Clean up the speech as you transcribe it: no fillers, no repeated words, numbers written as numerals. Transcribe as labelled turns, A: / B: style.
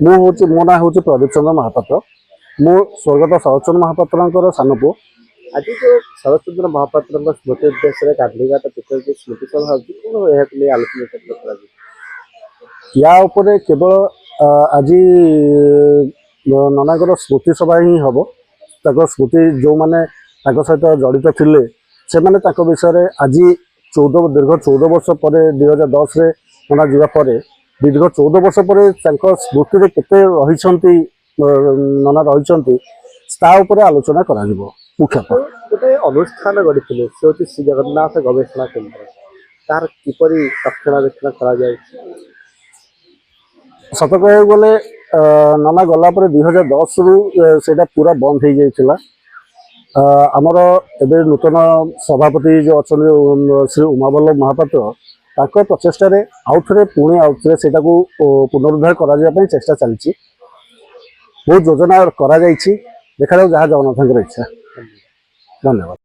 A: मो ना हूँ प्रदीप चंद्र महापात्र। मु स्वर्गत शरद चंद्र महापात्र सान पु।
B: आज जो शरद चंद्र महापात्र स्मृति उद्देश्य गांधीघाट पीठ स्मृति सभा कौन आलोचना
A: या उपरे केवल आज ननाकर स्मृति सभा ही हम स्मृति जो मैंने सहित जड़ित थे से विषय आज दीर्घ 14 वर्ष पर 2010 मना जावापर दीर्घ 14 वर्ष पर स्मृति केते रही नना रही आलोचना करा मुख्यतः
B: गोटे अनुष्ठान गढ़ी से हूँ श्री जगन्नाथ गवेषणा केन्द्र तार किपरि रक्षणाबेक्षण करा
A: सत कह गले नना गलापर 2010 रु से पूरा बंद हो जाइए। आमर एवं नूतन सभापति जो अच्छा श्री उमावल्लभ महापात्र ताक प्रचेषार आउ थे पुणी आउ थे से पुनरुद्धार करने चेष्टा चलती बहुत योजना देखा जहाँ जगन्नाथ इच्छा। धन्यवाद।